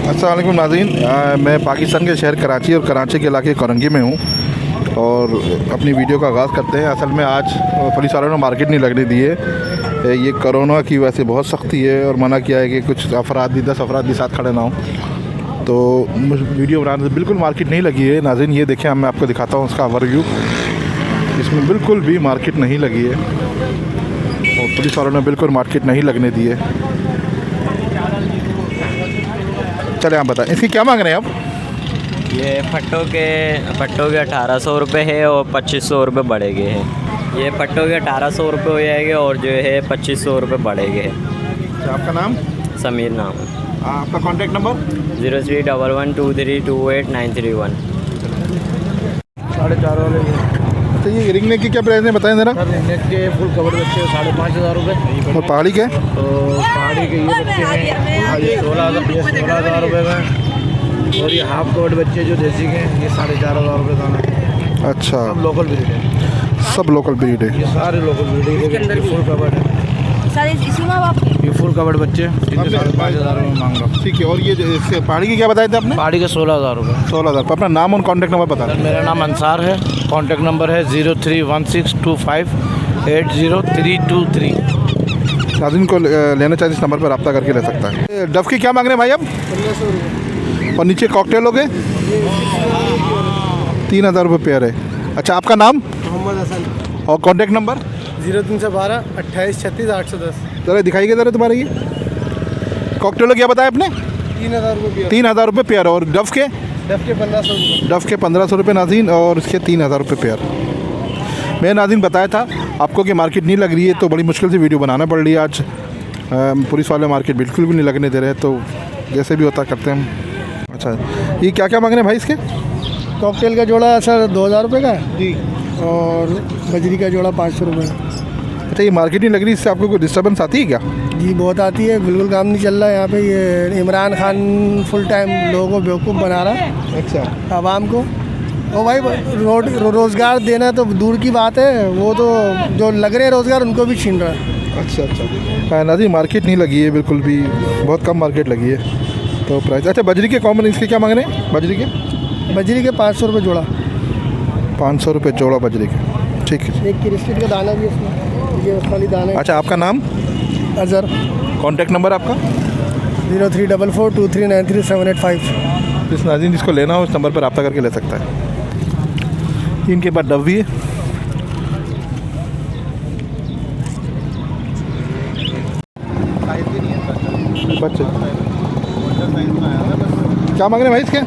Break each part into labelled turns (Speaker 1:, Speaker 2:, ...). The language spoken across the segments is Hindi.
Speaker 1: अस्सलाम वालेकुम नाज़रीन, मैं पाकिस्तान के शहर कराची और कराची के इलाके करंगी में हूँ और अपनी वीडियो का आगाज़ करते हैं। असल में आज पुलिस वालों ने मार्केट नहीं लगने दी है। ये कोरोना की वजह से बहुत सख्ती है और मना किया है कि कुछ अफराद भी 10 अफराद भी साथ खड़े ना हों। तो वीडियो बनाने से बिल्कुल मार्केट नहीं लगी है नाज़रीन। ये देखें, मैं आपको दिखाता हूँ उसका ओवरव्यू। इसमें बिल्कुल भी मार्केट नहीं लगी है और पुलिस वालों ने बिल्कुल मार्केट नहीं लगने दी है। चले आप बताएं, इसकी क्या मांग रहे हैं आप?
Speaker 2: ये फट्टों के 1800 रुपये है और 2500 रुपये बढ़े गए हैं। ये फट्टों के 1800 रुपये हो जाएंगे और जो है 2500 रुपये बढ़े गए हैं।
Speaker 1: आपका नाम?
Speaker 2: समीर नाम।
Speaker 1: आपका कॉन्टैक्ट नंबर?
Speaker 2: 0311232931।
Speaker 3: 4.5 वाले।
Speaker 1: तो ये रिंग नेक की क्या प्राइस है बताएं ज़रा।
Speaker 3: नेक के फुल कवर बच्चे 5,500 रुपये।
Speaker 1: और पहाड़ी के?
Speaker 3: तो पहाड़ी के ये बच्चे हैं 16,000 रुपये में। और ये हाफ कवर्ड बच्चे जो देसी के हैं ये 4,500 रुपये दाना।
Speaker 1: अच्छा,
Speaker 3: सब लोकल ब्रीड है।
Speaker 1: सब लोकल ब्रीड है।
Speaker 3: ये सारे लोकल ब्रीड है। फुल कवर्ड है। ये फुल कवर्ड बच्चे जिनके 5,500 रुपये मांग रहा हूँ।
Speaker 1: ठीक है। और ये पहाड़ी की क्या बताए थे आपने?
Speaker 3: पहाड़ी के 16,000 रुपये।
Speaker 1: 16,000। अपना नाम और कॉन्टैक्ट नंबर बता दें।
Speaker 3: मेरा नाम अंसार है। कॉन्टैक्ट नंबर है 031625803323।
Speaker 1: नाज़रीन को लेना चाहिए इस नंबर पर रब्ता करके ले सकता है। डफ की क्या मांग रहे हैं भाई आप?
Speaker 3: 1,500 रुपये।
Speaker 1: और नीचे कॉकटेल हो गए 3,000 रुपये पेयर है। अच्छा, आपका नाम?
Speaker 3: मोहम्मद हसन।
Speaker 1: और कॉन्टैक्ट नंबर?
Speaker 3: 0312 28 36 810।
Speaker 1: ज़रा दिखाइए ज़रा तुम्हारा ये कॉकटेल क्या बताया आपने?
Speaker 3: 3,000 रुपये।
Speaker 1: 3,000 रुपये पेयर। और डफ के?
Speaker 3: डफ के 1,500 रुपये।
Speaker 1: डफ के 1,500 रुपये नाज़रीन और इसके 3,000 रुपये पेयर। मैं नाज़रीन बताया था आपको कि मार्केट नहीं लग रही है, तो बड़ी मुश्किल से वीडियो बनाना पड़ रही है आज। पुलिस वाले मार्केट बिल्कुल भी नहीं लगने दे रहे, तो जैसे भी होता करते हैं हम। अच्छा, ये क्या क्या मांग रहे हैं भाई इसके?
Speaker 3: कॉकटेल का जोड़ा सर 2,000 रुपये का जी। और बजरी का जोड़ा 500 रुपये।
Speaker 1: अच्छा, ये मार्केट नहीं लग रही, इससे आपको कोई डिस्टर्बेंस आती है क्या?
Speaker 3: जी बहुत आती है। बिल्कुल काम नहीं चल रहा है यहाँ पे। ये इमरान खान फुल टाइम लोगों को बेवकूफ़ बना रहा है।
Speaker 1: अच्छा,
Speaker 3: आवाम को। और भाई रोज़गार देना तो दूर की बात है, वो तो जो लग रहे रोज़गार उनको भी छीन रहा है।
Speaker 1: अच्छा अच्छा। नाज़रीन मार्केट नहीं लगी है बिल्कुल भी, बहुत कम मार्केट लगी है तो प्राइस। अच्छा, बजरी के कॉमन इसके क्या मांग रहे हैं? बजरी के 500 रुपये जोड़ा। 500 रुपये जोड़ा बजरी के। ठीक है।
Speaker 3: एक क्रिस्टिट का दाना भी इसमें, ये खाली दाना है।
Speaker 1: अच्छा, आपका नाम?
Speaker 3: अजहर।
Speaker 1: कॉन्टैक्ट नंबर आपका?
Speaker 3: 0344239785।
Speaker 1: जिस नाज़रीन जिसको लेना हो उस नंबर पर रब्ता करके ले सकता है। इनके पास डब भी है। बच्चे क्या मांग रहे हैं भाई इसके?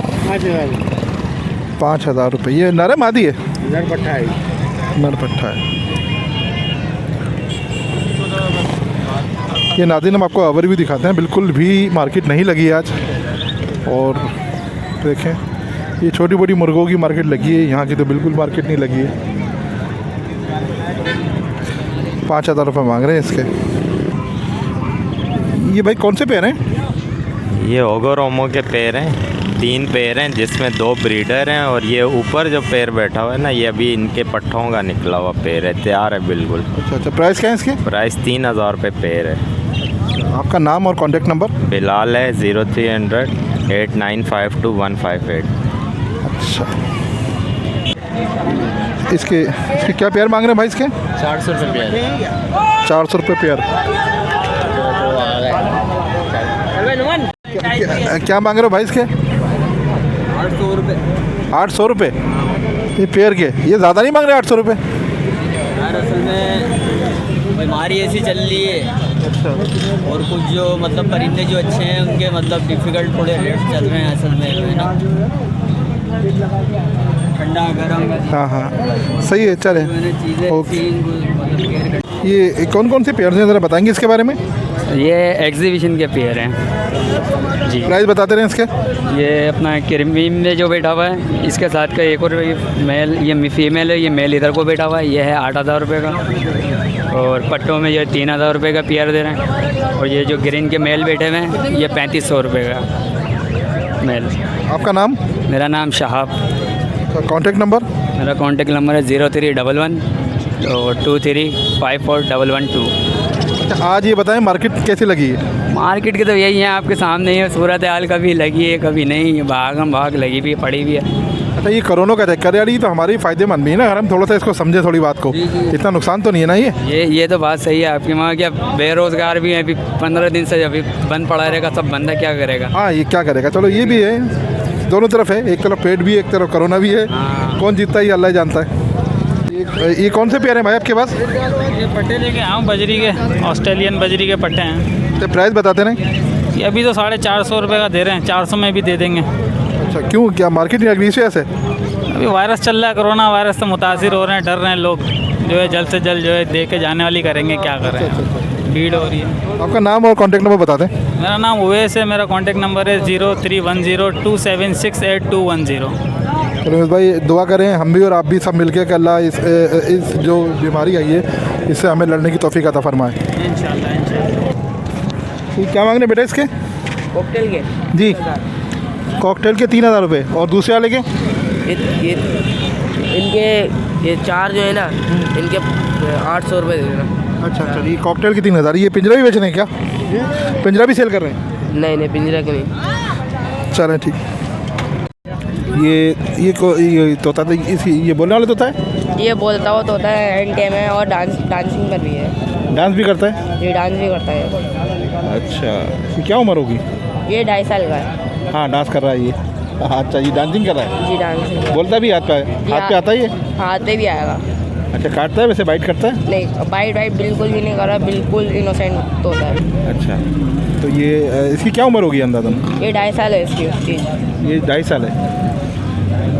Speaker 1: 5,000 रुपये। ये नर है मादी है?
Speaker 3: नरपट्टा है।
Speaker 1: नरपट्टा है। ये नाज़रीन हम आपको ओवरव्यू दिखाते हैं। बिल्कुल भी मार्केट नहीं लगी है आज। और देखें, ये छोटी बड़ी मुर्गों की मार्केट लगी है, यहाँ की तो बिल्कुल मार्केट नहीं लगी है। 5,000 रुपये मांग रहे हैं इसके। ये भाई कौन से पेयर हैं?
Speaker 2: ये ओगोरोमो के पेड़ हैं। 3 पेड़ हैं जिसमें 2 ब्रीडर हैं और ये ऊपर जो पेड़ बैठा हुआ है ना, ये अभी इनके पट्ठों का निकला हुआ पेड़ है, तैयार है बिल्कुल।
Speaker 1: अच्छा अच्छा। प्राइस क्या है इसके?
Speaker 2: प्राइस 3,000 रुपये पेड़ है।
Speaker 1: आपका नाम और कॉन्टैक्ट नंबर?
Speaker 2: बिलाल है 0300 8952 158।
Speaker 1: अच्छा, इसके क्या पेयर मांग रहे हैं भाई इसके?
Speaker 2: 400 रुपये पेड़।
Speaker 1: 400 रुपये पेयर। क्या मांग रहे हो भाई इसके?
Speaker 2: 800 रुपये।
Speaker 1: 800 रुपये ये पेयर के? ये ज़्यादा नहीं मांग रहे 800 रुपये?
Speaker 2: यार असल में बीमारी ऐसी चल रही है।
Speaker 1: अच्छा।
Speaker 2: और कुछ जो मतलब परिंदे जो अच्छे हैं उनके मतलब डिफ़िकल्ट थोड़े रेट चल रहे हैं असल में, है ना। ठंडा गर्म।
Speaker 1: हाँ हाँ, सही है। चले
Speaker 2: चीज़ें
Speaker 1: ओके।
Speaker 2: मतलब
Speaker 1: ये कौन कौन से पेयर हैं ज़रा बताएंगे इसके बारे में?
Speaker 4: ये एग्जीबिशन के पेयर हैं जी।
Speaker 1: प्राइस बताते रहे इसके।
Speaker 4: ये अपना क्रीमी में जो बैठा हुआ है, इसके साथ का एक और मेल, ये फीमेल है, ये मेल इधर को बैठा हुआ है, ये है 8,000 रुपये का। और पट्टों में ये 3,000 रुपये का पेयर दे रहे हैं। और ये जो ग्रीन के मेल बैठे हुए हैं ये 3,500 रुपये का मेल।
Speaker 1: आपका नाम?
Speaker 4: मेरा नाम शहाब।
Speaker 1: Contact number?
Speaker 4: मेरा कॉन्टैक्ट नंबर है 0311 और 23541112।
Speaker 1: अच्छा, आज ये बताएं मार्केट कैसी लगी है?
Speaker 4: मार्केट के तो यही है, आपके सामने ही है सूरत हाल, कभी लगी है कभी नहीं, भागम भाग लगी भी पड़ी भी है।
Speaker 1: अच्छा, ये कोरोना का चक्कर यार, ये तो हमारी फ़ायदेमंद भी है ना, अगर हम थोड़ा सा इसको समझे थोड़ी बात को, इतना नुकसान तो नहीं है ना
Speaker 4: ये तो बात सही है आपकी। वहाँ क्या बेरोज़गार भी है, अभी 15 दिन से अभी बंद पड़ा रहेगा, सब बंदा क्या करेगा।
Speaker 1: हाँ, ये क्या करेगा। चलो ये भी है, दोनों तरफ है, एक तरफ पेट भी है, एक तरफ कोरोना भी है। कौन जीतता है ये अल्लाह जानता है। ये कौन से पेयर हैं भाई आपके पास?
Speaker 5: ये पट्टे लेके आऊँ बजरी के, ऑस्ट्रेलियन बजरी के पट्टे हैं।
Speaker 1: तो प्राइस बताते ना।
Speaker 5: ये अभी तो 450 रुपये का दे रहे हैं, 400 में भी दे देंगे।
Speaker 1: अच्छा, क्यों, क्या मार्केट नहीं लग रही इस वजह से?
Speaker 5: अभी वायरस चल रहा है, कोरोना वायरस से मुतासिर हो रहे हैं, डर रहे हैं लोग, जो है जल्द से जल्द जो है दे के जाने वाली करेंगे, क्या कर रहे हैं, भीड़ हो रही है।
Speaker 1: आपका नाम और कॉन्टैक्ट नंबर बता दें।
Speaker 5: मेरा नाम उवैस है, मेरा कॉन्टैक्ट नंबर है 03102768
Speaker 1: रमेश भाई, दुआ करें हम भी और आप भी सब मिलके कि अल्लाह इस जो बीमारी आई है इससे हमें लड़ने की तौफीक अता फरमाए
Speaker 5: इंशाल्लाह।
Speaker 1: ठीक, क्या मांग रहे हैं बेटा इसके?
Speaker 6: कॉकटेल के
Speaker 1: जी, कॉकटेल के 3000 रुपये, और दूसरे वाले के?
Speaker 6: ये इनके ये चार जो है ना, इनके 800 रुपये दे देना।
Speaker 1: अच्छा अच्छा, ये कॉकटेल के 3000। ये पिंजरा भी बेच रहे हैं क्या? पिंजरा भी सेल कर रहे हैं?
Speaker 6: नहीं पिंजरा के नहीं।
Speaker 1: चलें ठीक। ये तोता तो ये बोलने वाला तोता है?
Speaker 6: ये बोलता हो तोता है, हैंड कैम है और डांसिंग पर भी है।
Speaker 1: डांस भी करता है?
Speaker 6: ये डांस भी करता है।
Speaker 1: अच्छा, ये क्या उम्र होगी?
Speaker 6: ये 2.5 साल का है।
Speaker 1: हाँ, डांस कर रहा है ये। अच्छा, ये डांसिंग कर रहा है?
Speaker 6: जी डांसिंग।
Speaker 1: बोलता भी हाथ पे आता है ये?
Speaker 6: हाथ पे भी आएगा।
Speaker 1: अच्छा, काटता है वैसे, बाइट करता है?
Speaker 6: नहीं, बाइट बिल्कुल भी नहीं कर रहा, बिल्कुल इनोसेंट तोता है। अच्छा,
Speaker 1: तो ये इसकी क्या उम्र होगी अंदाज़न?
Speaker 6: ये 2.5 साल है इसकी चीज़।
Speaker 1: ये 2.5 साल है।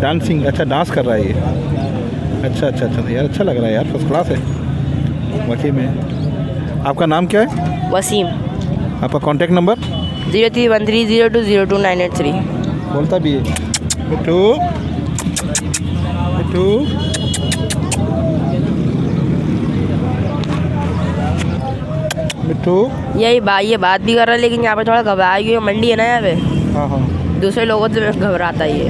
Speaker 1: डांसिंग, अच्छा डांस कर रहा है ये। अच्छा अच्छा अच्छा यार, अच्छा लग रहा है यार, फर्स्ट क्लास है वाकई में। आपका नाम क्या है?
Speaker 6: वसीम।
Speaker 1: आपका कॉन्टैक्ट नंबर?
Speaker 6: 031302022983।
Speaker 1: बोलता भी है मिट्टू मिट्टू। मिट्टू
Speaker 6: ये बात भी कर रहा है, लेकिन यहाँ पे थोड़ा घबराया, क्योंकि मंडी है ना यहाँ पे।
Speaker 1: हाँ हाँ,
Speaker 6: दूसरे लोगों से घबराता है ये।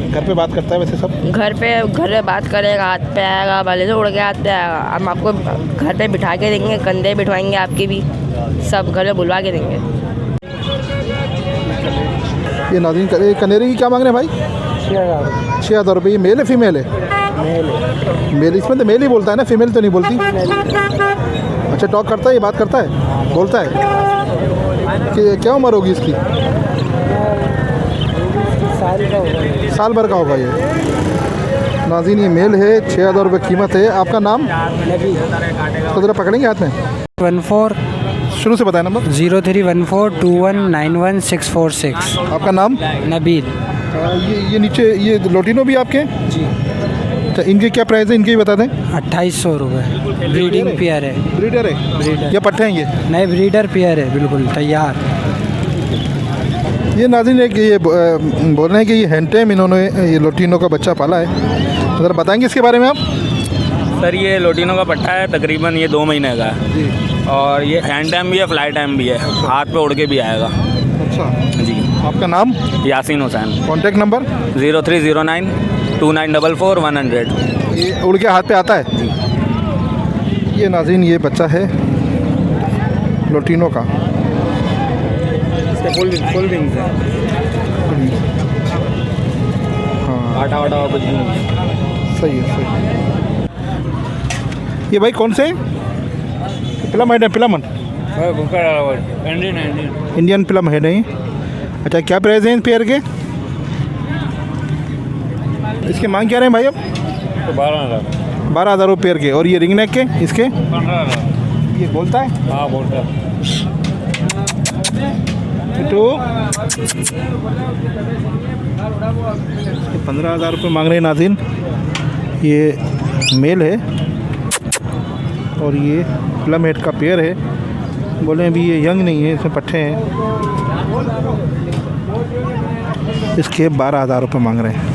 Speaker 1: घर पे बात करता है वैसे सब?
Speaker 6: घर पे बात करेगा, हाथ पे आएगा, भले से उड़ के हाथ पे आएगा। हम आपको घर पे बिठा के देंगे, कंधे बिठवाएंगे आपके भी, सब घर में बुलवा के देंगे।
Speaker 1: ये नाज़रीन कनेरी की क्या मांग रहे हैं भाई? 6,000 रुपये। ये मेल है फीमेल है? मेल। इसमें तो मेल ही बोलता है ना, फीमेल तो नहीं बोलती। अच्छा, टॉक करता है, ये बात करता है, बोलता है कि क्या उम्र होगी इसकी? साल भर का होगा ये। नाज़रीन ये मेल है, 6,000 रुपये कीमत है। आपका नाम? तो ज़रा पकड़ेंगे हाथ में।
Speaker 7: 14
Speaker 1: शुरू से बताएं नंबर।
Speaker 7: 031421914646।
Speaker 1: आपका नाम?
Speaker 7: नबील।
Speaker 1: ये नीचे ये लोटिनो भी आपके?
Speaker 7: जी।
Speaker 1: तो इनके क्या प्राइस है, इनके भी बता दें।
Speaker 7: 2800 रुपये। ब्रीडिंग पेयर है।
Speaker 1: ब्रीडर है?
Speaker 7: ब्रीडर
Speaker 1: या पट्टे हैं ये?
Speaker 7: नए ब्रीडर पेयर है, बिल्कुल तैयार।
Speaker 1: ये नाज़रीन है कि ये बोल रहे हैं कि ये हैंटेम इन्होंने ये लोटिनो का बच्चा पाला है। ज़रा बताएंगे इसके बारे में आप?
Speaker 8: सर ये लोटिनो का पट्टा है, तकरीबन ये 2 महीने का है और ये हैंड टाइम भी है, फ्लाई टाइम भी है, हाथ पे उड़ के भी आएगा।
Speaker 1: अच्छा
Speaker 8: जी।
Speaker 1: आपका नाम?
Speaker 8: यासीन हुसैन।
Speaker 1: Contact number?
Speaker 8: 0309 2944 100।
Speaker 1: ये उड़ के हाथ पे आता है? ये नाज़रीन ये बच्चा है लोटिनो का।
Speaker 8: फुल विंग्स है।
Speaker 1: हाँ,
Speaker 8: आटा वाटा कुछ नहीं।
Speaker 1: सही है, सही है। ये भाई कौन से? प्लम हेड है? प्लम इंडियन प्लम हेड है। अच्छा, क्या प्राइस है इन पेयर के? इसके मांग क्या रहे हैं भाई अब? 12,000 रुपये पेयर के। और ये रिंग नेक के इसके?
Speaker 8: 15,000।
Speaker 1: ये बोलता है?
Speaker 8: हाँ बोलता है।
Speaker 1: तो 15,000 रुपये मांग रहे हैं नाज़रीन। ये मेल है और ये प्लम हेड का पेयर है। बोले अभी ये यंग नहीं है, इसमें पट्टे हैं। इसके 12,000 रुपये मांग रहे हैं।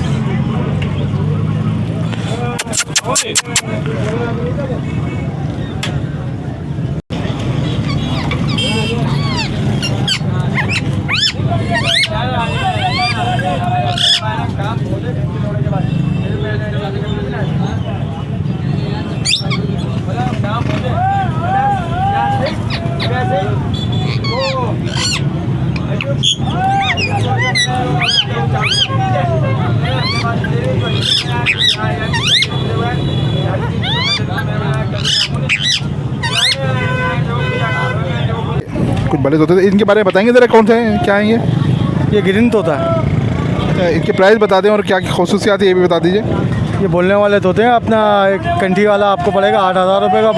Speaker 1: कुछ बड़े तोते थे, इनके बारे में बताएंगे ज़रा कौन से हैं, क्या हैं
Speaker 3: ये ग्रीन तोता है।
Speaker 1: अच्छा, इनके प्राइस बता दें और क्या खसूसियात है ये भी बता दीजिए।
Speaker 3: ये बोलने वाले तोते हैं। अपना एक कंठी वाला आपको पड़ेगा 8,000 रुपये का।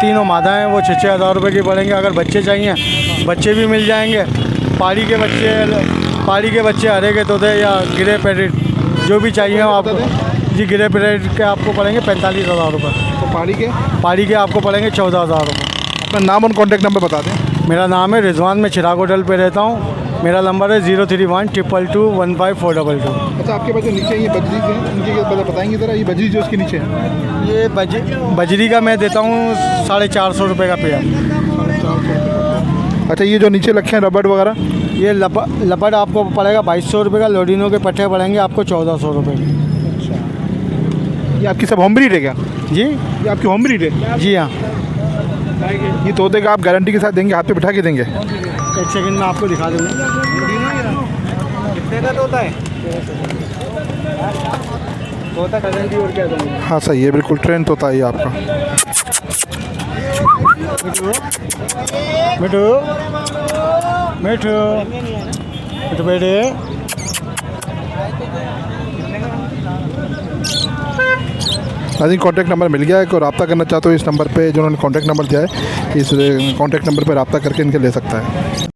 Speaker 3: तीनों मादा हैं, वो 6,000 रुपये के पड़ेंगे। अगर बच्चे चाहिए बच्चे भी मिल जाएंगे। पहाड़ी के बच्चे हरे के तोते या गिरे पैरेट जो भी चाहिए हो आपको। जी गिरे पैरेट के आपको पड़ेंगे 45,000 रुपये।
Speaker 1: तो
Speaker 3: पहाड़ी के आपको पड़ेंगे 14,000 रुपये।
Speaker 1: अपना नाम और कॉन्टैक्ट नंबर बता दें।
Speaker 3: मेरा नाम है रिजवान, मैं चिराग होटल पे रहता हूँ। मेरा नंबर है 03122215422।
Speaker 1: अच्छा, आपके पास जो नीचे ये बजरी हैं इनके बताएंगे ज़रा, ये बजरी जो इसके नीचे है।
Speaker 3: ये बजरी का मैं देता हूँ 450 रुपये का पेयर।
Speaker 1: अच्छा, ये जो नीचे रखे हैं रबड़ वगैरह,
Speaker 3: ये लपट आपको पड़ेगा 2200 रुपये का। लोडिनो के पट्टे पड़ेंगे आपको 1400 रुपये।
Speaker 1: ये आपकी सब होम ब्रीड है क्या?
Speaker 3: जी,
Speaker 1: ये आपकी होम ब्रीड है?
Speaker 3: जी हाँ।
Speaker 1: ये तोते का आप गारंटी के साथ देंगे, हाथ पे बिठा के देंगे?
Speaker 3: एक सेकंड में आपको दिखा दूँगा। कितने का तोता है? तोता गारंटी और क्या दूँगा?
Speaker 1: हाँ सही है, बिल्कुल ट्रेन तोता है ये आपका।
Speaker 3: मिठू मिठू मिठू बेटे।
Speaker 1: नाज़रीन, कॉन्टैक्ट नंबर मिल गया है। कोई रब्ता करना चाहते हो इस नंबर पे, जिन्होंने कॉन्टैक्ट नंबर दिया है, इस कॉन्टैक्ट नंबर पे रब्ता करके इनके ले सकता है।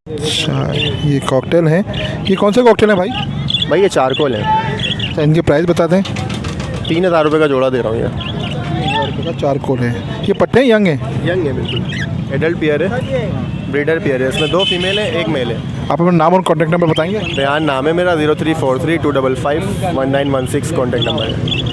Speaker 1: अच्छा, ये कॉकटेल हैं। ये कौन से कॉकटेल हैं भाई?
Speaker 9: भाई ये चारकोल है।
Speaker 1: अच्छा, इनके प्राइस बता दें।
Speaker 9: 3,000 रुपये का जोड़ा दे रहा हूँ ये।
Speaker 1: 3,000 रुपये का चारकोल है। ये पट्टे हैं, यंग हैं?
Speaker 9: यंग है बिल्कुल। एडल्ट पेयर है, ब्रीडर पेयर है। इसमें 2 फीमेल है, 1 मेल है।
Speaker 1: आप अपना नाम और कॉन्टैक्ट नंबर बताएंगे?
Speaker 9: बयान नाम है मेरा। 034325511916 कॉन्टैक्ट नंबर है।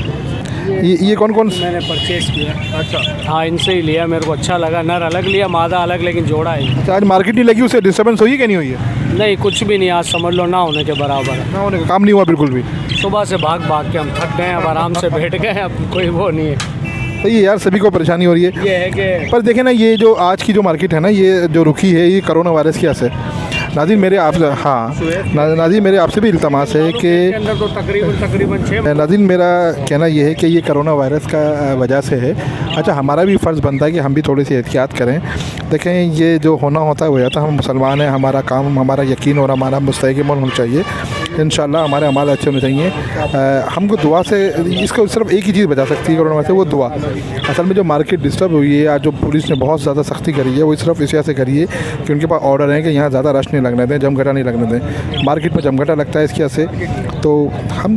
Speaker 1: ये कौन कौन?
Speaker 3: मैंने परचेज़ किया।
Speaker 9: अच्छा,
Speaker 3: हाँ, इनसे ही लिया। मेरे को अच्छा लगा। नर अलग लिया, मादा अलग, लेकिन जोड़ा है।
Speaker 1: अच्छा, आज मार्केट नहीं लगी, उससे डिस्टर्बेंस हुई कि नहीं हुई है?
Speaker 3: नहीं, कुछ भी नहीं। आज समझ लो ना होने के बराबर है।
Speaker 1: ना होने का काम नहीं हुआ बिल्कुल भी।
Speaker 3: सुबह से भाग के हम थक गए। अब आराम से बैठ गए। अब कोई वो नहीं है।
Speaker 1: सही है यार, सभी को परेशानी हो रही है।
Speaker 3: ये है कि
Speaker 1: पर देखें ना, ये जो आज की जो मार्केट है ना, ये जो रुकी है, ये कोरोना वायरस की वजह से। नाज़रीन मेरे आपसे, हाँ नाज़रीन मेरे आपसे भी इल्तमास है कि
Speaker 3: अंदर तो तकरीबन 6।
Speaker 1: नाज़रीन मेरा कहना ये है कि ये कोरोना वायरस का वजह से है। अच्छा, हमारा भी फ़र्ज़ बनता है कि हम भी थोड़ी सी एहतियात करें। देखें, ये जो होना होता है वो जाता है। हम मुसलमान हैं, हमारा काम, हमारा यकीन और हमारा मुस्तक़िम होना चाहिए। इंशाअल्लाह हमारे अमाल अच्छे होने चाहिए। हमको दुआ से, इसको सिर्फ एक ही चीज़ बचा सकती है कोरोना वायरस से, वो दुआ। असल में जो मार्केट डिस्टर्ब हुई है, आज जो पुलिस ने बहुत ज़्यादा सख्ती करी है, वो सिर्फ इस वजह से करी है कि उनके पास ऑर्डर है कि यहाँ ज़्यादा रश नहीं लगने दें, जमघटा नहीं लगने दें। मार्केट में जमघटा लगता है इसकी वजह से। तो हम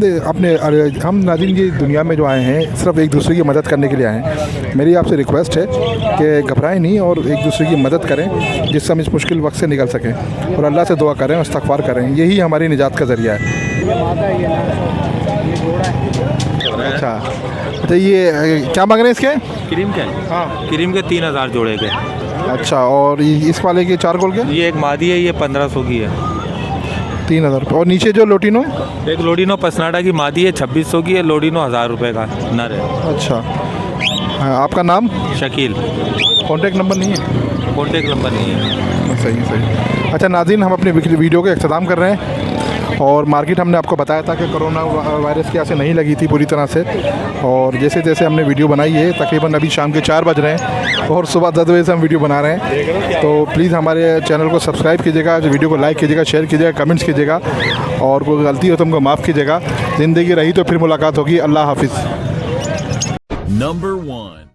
Speaker 1: नाज़रीन ये दुनिया में जो आए हैं, सिर्फ एक दूसरे की मदद करने के लिए आए हैं। मेरी आपसे रिक्वेस्ट है कि घबराएं नहीं और एक दूसरे की मदद करें, जिससे हम इस मुश्किल वक्त से निकल सकें, और अल्लाह से दुआ करें और इस्तग़फ़ार करें। यही हमारी निजात का ज़रिया है। अच्छा, तो ये क्या मांग रहे हैं इसके?
Speaker 10: क्रीम के?
Speaker 1: हाँ,
Speaker 10: क्रीम के 3,000 जोड़े के।
Speaker 1: अच्छा, और इस वाले के चारकोल के?
Speaker 10: ये एक मादी है, ये 1500 की है।
Speaker 1: 3,000 रुपये। और नीचे जो लोटिनो?
Speaker 10: एक लोडिनो पसनाडा की मादी है, 2600 की है। लोडिनो 1000 रुपये का नर है।
Speaker 1: अच्छा, हाँ, आपका नाम?
Speaker 10: शकील।
Speaker 1: कॉन्टैक्ट नंबर नहीं है?
Speaker 10: कॉन्टेक्ट नंबर नहीं है।
Speaker 1: सही। अच्छा नाज़रीन, हम अपने वीडियो का इख्तिताम कर रहे हैं। और मार्केट हमने आपको बताया था कि कोरोना वायरस की वजह से नहीं लगी थी पूरी तरह से, और जैसे जैसे हमने वीडियो बनाई है, तकरीबन अभी शाम के 4 बज रहे हैं और सुबह 10 बजे से हम वीडियो बना रहे हैं। तो प्लीज़ हमारे चैनल को सब्सक्राइब कीजिएगा, वीडियो को लाइक कीजिएगा, शेयर कीजिएगा, कमेंट्स कीजिएगा, और कोई गलती हो तो हमको माफ़ कीजिएगा। ज़िंदगी रही तो फिर मुलाकात होगी। अल्लाह हाफिज़।
Speaker 11: Number 1